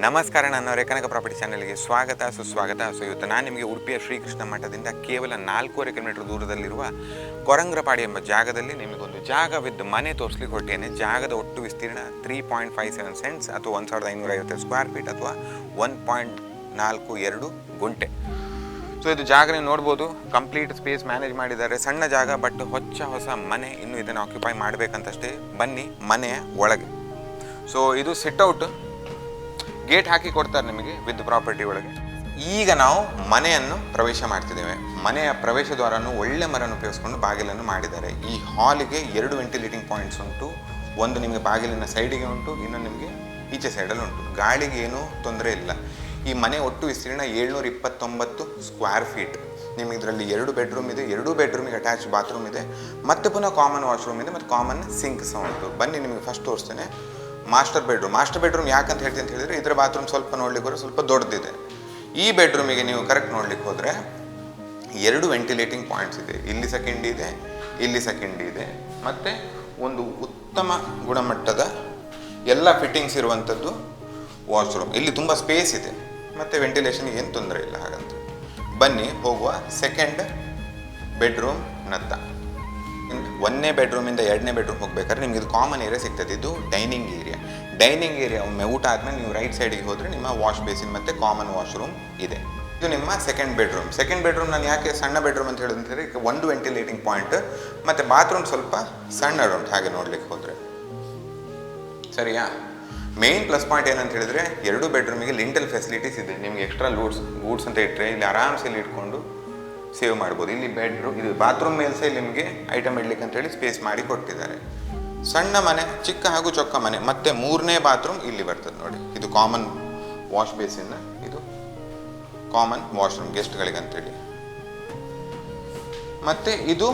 ನಮಸ್ಕಾರ, ನನ್ನ ರೇಖಾನಕ ಪ್ರಾಪರ್ಟಿ ಚಾನಲ್ಗೆ ಸ್ವಾಗತ ಸುಸ್ವಾಗತ. ಇವತ್ತು ನಾನು ನಿಮಗೆ ಉಡುಪಿಯ ಶ್ರೀಕೃಷ್ಣ ಮಠದಿಂದ ಕೇವಲ 4.5 ಕಿಲೋಮೀಟರ್ ದೂರದಲ್ಲಿರುವ ಕೊರಂಗ್ರಪಾಡಿ ಎಂಬ ಜಾಗದಲ್ಲಿ ನಿಮಗೊಂದು ಜಾಗವಿದ್ದು ಮನೆ ತೋರಿಸ್ಲಿಕ್ಕೆ ಹೊರಟೇನೆ. ಜಾಗದ ಒಟ್ಟು ವಿಸ್ತೀರ್ಣ 3.57 ಸೆಂಟ್ಸ್ ಅಥವಾ 1550 ಸ್ಕ್ವೇರ್ ಫೀಟ್ ಅಥವಾ 1.42 ಗುಂಟೆ. ಇದು ಜಾಗ ನೀವು ನೋಡ್ಬೋದು, ಕಂಪ್ಲೀಟ್ ಸ್ಪೇಸ್ ಮ್ಯಾನೇಜ್ ಮಾಡಿದ್ದಾರೆ. ಸಣ್ಣ ಜಾಗ ಬಟ್ ಹೊಸ ಮನೆ, ಇನ್ನು ಇದನ್ನು ಆಕ್ಯುಪೈ ಮಾಡಬೇಕಂತಷ್ಟೇ. ಬನ್ನಿ ಮನೆಯ ಒಳಗೆ. ಇದು ಸಿಟ್ಔಟ್, ಗೇಟ್ ಹಾಕಿ ಕೊಡ್ತಾರೆ ನಿಮಗೆ ವಿತ್ ಪ್ರಾಪರ್ಟಿ ಒಳಗೆ. ಈಗ ನಾವು ಮನೆಯನ್ನು ಪ್ರವೇಶ ಮಾಡ್ತಿದ್ದೇವೆ. ಮನೆಯ ಪ್ರವೇಶ ದ್ವಾರವನ್ನು ಒಳ್ಳೆ ಮರನ್ನು ಉಪಯೋಗಿಸ್ಕೊಂಡು ಬಾಗಿಲನ್ನು ಮಾಡಿದ್ದಾರೆ. ಈ ಹಾಲಿಗೆ 2 ವೆಂಟಿಲೇಟಿಂಗ್ ಪಾಯಿಂಟ್ಸ್ ಉಂಟು. ಒಂದು ನಿಮಗೆ ಬಾಗಿಲಿನ ಸೈಡಿಗೆ ಉಂಟು, ಇನ್ನೊಂದು ನಿಮಗೆ ಈಚೆ ಸೈಡಲ್ಲಿ ಉಂಟು. ಗಾಳಿಗೆ ಏನೂ ತೊಂದರೆ ಇಲ್ಲ. ಈ ಮನೆ ಒಟ್ಟು ವಿಸ್ತೀರ್ಣ 729 ಸ್ಕ್ವೇರ್ ಫೀಟ್. ನಿಮಗೆ ಇದರಲ್ಲಿ 2 ಬೆಡ್ರೂಮ್ ಇದೆ, 2 ಬೆಡ್ರೂಮಿಗೆ ಅಟ್ಯಾಚ್ ಬಾತ್ರೂಮ್ ಇದೆ, ಮತ್ತು ಪುನಃ ಕಾಮನ್ ವಾಶ್ರೂಮ್ ಇದೆ, ಮತ್ತು ಕಾಮನ್ ಸಿಂಕ್ ಸಹ ಉಂಟು. ಬನ್ನಿ ನಿಮಗೆ ಫಸ್ಟ್ ತೋರಿಸ್ತೇನೆ ಮಾಸ್ಟರ್ ಬೆಡ್ರೂಮ್. ಯಾಕಂತ ಹೇಳ್ತೀನಿ ಅಂತ ಹೇಳಿದರೆ, ಇದರ ಬಾತ್ರೂಮ್ ಸ್ವಲ್ಪ ನೋಡ್ಲಿಕ್ಕೆ ಹೋದರೆ ಸ್ವಲ್ಪ ದೊಡ್ಡದಿದೆ. ಈ ಬೆಡ್ರೂಮಿಗೆ ನೀವು ಕರೆಕ್ಟ್ ನೋಡ್ಲಿಕ್ಕೆ ಹೋದರೆ 2 ವೆಂಟಿಲೇಟಿಂಗ್ ಪಾಯಿಂಟ್ಸ್ ಇದೆ. ಇಲ್ಲಿ ಸೆಕೆಂಡ್ ಇದೆ, ಇಲ್ಲಿ ಸೆಕೆಂಡ್ ಇದೆ, ಮತ್ತು ಒಂದು ಉತ್ತಮ ಗುಣಮಟ್ಟದ ಎಲ್ಲ ಫಿಟ್ಟಿಂಗ್ಸ್ ಇರುವಂಥದ್ದು ವಾಶ್ರೂಮ್. ಇಲ್ಲಿ ತುಂಬ ಸ್ಪೇಸ್ ಇದೆ ಮತ್ತು ವೆಂಟಿಲೇಷನ್ಗೆ ಏನು ತೊಂದರೆ ಇಲ್ಲ. ಹಾಗಂತ ಬನ್ನಿ ಹೋಗುವ ಸೆಕೆಂಡ್ ಬೆಡ್ರೂಮ್ನತ್ತ. 1ನೇ ಬೆಡ್ರೂಮಿಂದ 2ನೇ ಬೆಡ್ರೂಮ್ ಹೋಗ್ಬೇಕಾದ್ರೆ ನಿಮ್ಗೆ ಇದು ಕಾಮನ್ ಏರಿಯಾ ಸಿಗ್ತದೆ. ಇದು ಡೈನಿಂಗ್ ಏರಿಯಾ. ಒಮ್ಮೆ ಊಟ ಆದಮೇಲೆ ನೀವು ರೈಟ್ ಸೈಡಿಗೆ ಹೋದರೆ ನಿಮ್ಮ ವಾಶ್ ಬೇಸಿನ್ ಮತ್ತು ಕಾಮನ್ ವಾಶ್ರೂಮ್ ಇದೆ. ಇದು ನಿಮ್ಮ ಸೆಕೆಂಡ್ ಬೆಡ್ರೂಮ್. ನಾನು ಯಾಕೆ ಸಣ್ಣ ಬೆಡ್ರೂಮ್ ಅಂತ ಹೇಳಿದ್ರೆ, 1 ವೆಂಟಿಲೇಟಿಂಗ್ ಪಾಯಿಂಟ್ ಮತ್ತು ಬಾತ್ರೂಮ್ ಸ್ವಲ್ಪ ಸಣ್ಣ ಉಂಟು ಹಾಗೆ ನೋಡ್ಲಿಕ್ಕೆ ಹೋದರೆ. ಸರಿಯಾ? ಮೇನ್ ಪ್ಲಸ್ ಪಾಯಿಂಟ್ ಏನಂತ ಹೇಳಿದರೆ, 2 ಬೆಡ್ರೂಮಿಗೆ ಲಿಂಟಲ್ ಫೆಸಿಲಿಟೀಸ್ ಇದೆ. ನಿಮಗೆ ಎಕ್ಸ್ಟ್ರಾ ಗೂಡ್ಸ್ ಅಂತ ಇಟ್ಟರೆ ಇಲ್ಲಿ ಆರಾಮ್ಸೆ ಇಲ್ಲಿ ಇಟ್ಕೊಂಡು ಸೇವ್ ಮಾಡ್ಬೋದು. ಇಲ್ಲಿ ಇದು ಬಾತ್ರೂಮ್ ಮೇಲೆ ಸಹ ನಿಮಗೆ ಐಟಮ್ ಇಡ್ಲಿಕ್ಕೆ ಅಂತೇಳಿ ಸ್ಪೇಸ್ ಮಾಡಿ ಕೊಟ್ಟಿದ್ದಾರೆ. ಸಣ್ಣ ಮನೆ, ಚಿಕ್ಕ ಹಾಗೂ ಚೊಕ್ಕ ಮನೆ. ಮತ್ತು 3ನೇ ಬಾತ್ರೂಮ್ ಇಲ್ಲಿ ಬರ್ತದೆ ನೋಡಿ. ಇದು ಕಾಮನ್ ವಾಶ್ ಬೇಸಿನ್, ಇದು ಕಾಮನ್ ವಾಶ್ರೂಮ್ ಗೆಸ್ಟ್ಗಳಿಗೆ ಅಂತೇಳಿ. ಮತ್ತು ಇದು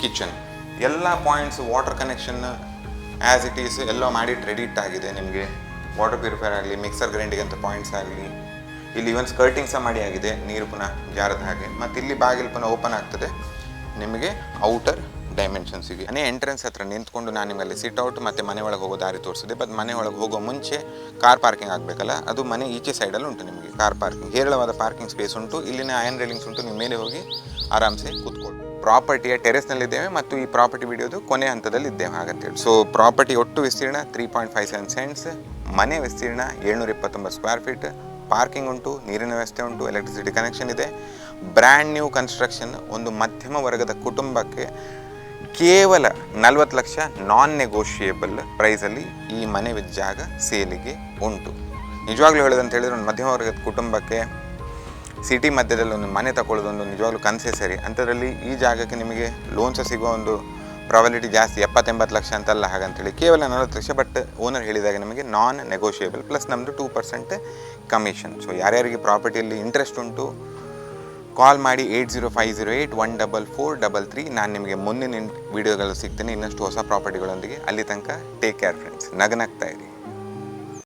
ಕಿಚನ್. ಎಲ್ಲ points, water connection as it is ಎಲ್ಲ ಮಾಡಿ ರೆಡಿ ಆಗಿದೆ. ನಿಮಗೆ ವಾಟರ್ ಪ್ಯೂರಿಫೈರ್ ಆಗಲಿ, ಮಿಕ್ಸರ್ ಗ್ರೈಂಡಿಂಗ್ ಅಂತ ಪಾಯಿಂಟ್ಸ್ ಆಗಲಿ, ಇಲ್ಲಿ ಇವನ್ ಸ್ಕರ್ಟಿಂಗ್ ಸಹ ಮಾಡಿ ಆಗಿದೆ, ನೀರು ಪುನಃ ಜಾರದ ಹಾಗೆ. ಮತ್ತು ಇಲ್ಲಿ ಬಾಗಿಲು ಪುನಃ ಓಪನ್ ಆಗ್ತದೆ ನಿಮಗೆ ಔಟರ್ ಡೈಮೆನ್ಷನ್ಸಿಗೆ. ಮನೆ ಎಂಟ್ರೆನ್ಸ್ ಹತ್ರ ನಿಂತ್ಕೊಂಡು ನಾನು ನಿಮ್ಮಲ್ಲಿ ಸಿಟ್ ಔಟ್ ಮತ್ತು ಮನೆ ಒಳಗೆ ಹೋಗೋ ದಾರಿ ತೋರಿಸಿದೆ. ಬಟ್ ಮನೆ ಒಳಗೆ ಹೋಗೋ ಮುಂಚೆ ಕಾರ್ ಪಾರ್ಕಿಂಗ್ ಆಗಬೇಕಲ್ಲ, ಅದು ಮನೆ ಈಚೆ ಸೈಡಲ್ಲಿ ಉಂಟು. ನಿಮಗೆ ಕಾರ್ ಪಾರ್ಕಿಂಗ್, ಹೇರಳವಾದ ಪಾರ್ಕಿಂಗ್ ಸ್ಪೇಸ್ ಉಂಟು. ಇಲ್ಲಿನ ಐರನ್ ರೈಲಿಂಗ್ಸ್ ಉಂಟು. ನೀವು ಮೇಲೆ ಹೋಗಿ ಆರಾಮ್ಸೆ ಕೂತ್ಕೊಳ್ಳಿ. ಪ್ರಾಪರ್ಟಿಯ ಟೆರೆಸ್ನಲ್ಲಿದ್ದೇವೆ ಮತ್ತು ಈ ಪ್ರಾಪರ್ಟಿ ವಿಡಿಯೋದು ಕೊನೆ ಹಂತದಲ್ಲಿ ಇದ್ದೇವೆ ಹಾಗಂತೇಳಿ. ಪ್ರಾಪರ್ಟಿ ಒಟ್ಟು ವಿಸ್ತೀರ್ಣ 3.57 ಸೆಂಟ್ಸ್. ಮನೆ ವಿಸ್ತೀರ್ಣ 729 ಸ್ಕ್ವೇರ್ ಫೀಟ್. ಪಾರ್ಕಿಂಗ್ ಉಂಟು, ನೀರಿನ ವ್ಯವಸ್ಥೆ ಉಂಟು, ಎಲೆಕ್ಟ್ರಿಸಿಟಿ ಕನೆಕ್ಷನ್ ಇದೆ. Brand new construction. ಒಂದು ಮಧ್ಯಮ ವರ್ಗದ ಕುಟುಂಬಕ್ಕೆ ಕೇವಲ 40 ಲಕ್ಷ ನಾನ್ ನೆಗೋಷಿಯೇಬಲ್ ಪ್ರೈಸಲ್ಲಿ ಈ ಮನೆ ವಿತ್ ಜಾಗ ಸೇಲಿಗೆ ಉಂಟು. ನಿಜವಾಗ್ಲೂ ಹೇಳೋದಂತ ಹೇಳಿದ್ರೆ, ಒಂದು ಮಧ್ಯಮ ವರ್ಗದ ಕುಟುಂಬಕ್ಕೆ ಸಿಟಿ ಮಧ್ಯದಲ್ಲಿ ಒಂದು ಮನೆ ತಗೊಳ್ಳೋದೊಂದು ನಿಜವಾಗ್ಲೂ ಕನಸೇ ಸರಿ. ಅಂಥದ್ರಲ್ಲಿ ಈ ಜಾಗಕ್ಕೆ ನಿಮಗೆ ಲೋನ್ ಸಹ ಸಿಗೋ ಒಂದು ಪ್ರಾಬಬಿಲಿಟಿ ಜಾಸ್ತಿ. 70-80 ಲಕ್ಷ ಅಂತಲ್ಲ ಹಾಗಂತೇಳಿ, ಕೇವಲ 40 ಲಕ್ಷ. ಬಟ್ ಓನರ್ ಹೇಳಿದಾಗ ನಮಗೆ ನಾನ್ ನೆಗೋಷಿಯೇಬಲ್ ಪ್ಲಸ್ ನಮ್ಮದು 2% ಕಮಿಷನ್. ಯಾರ್ಯಾರಿಗೆ ಪ್ರಾಪರ್ಟಿಯಲ್ಲಿ ಇಂಟ್ರೆಸ್ಟ್ ಉಂಟು ಕಾಲ್ ಮಾಡಿ 8050814433. ನಾನು ನಿಮಗೆ ಮುಂದಿನ ವಿಡಿಯೋಗಳು ಸಿಗ್ತೇನೆ ಇನ್ನಷ್ಟು ಹೊಸ ಪ್ರಾಪರ್ಟಿಗಳೊಂದಿಗೆ. ಅಲ್ಲಿ ತನಕ ಟೇಕ್ ಕೇರ್ ಫ್ರೆಂಡ್ಸ್. ನಗನಗ್ತಾ ಇರಿ.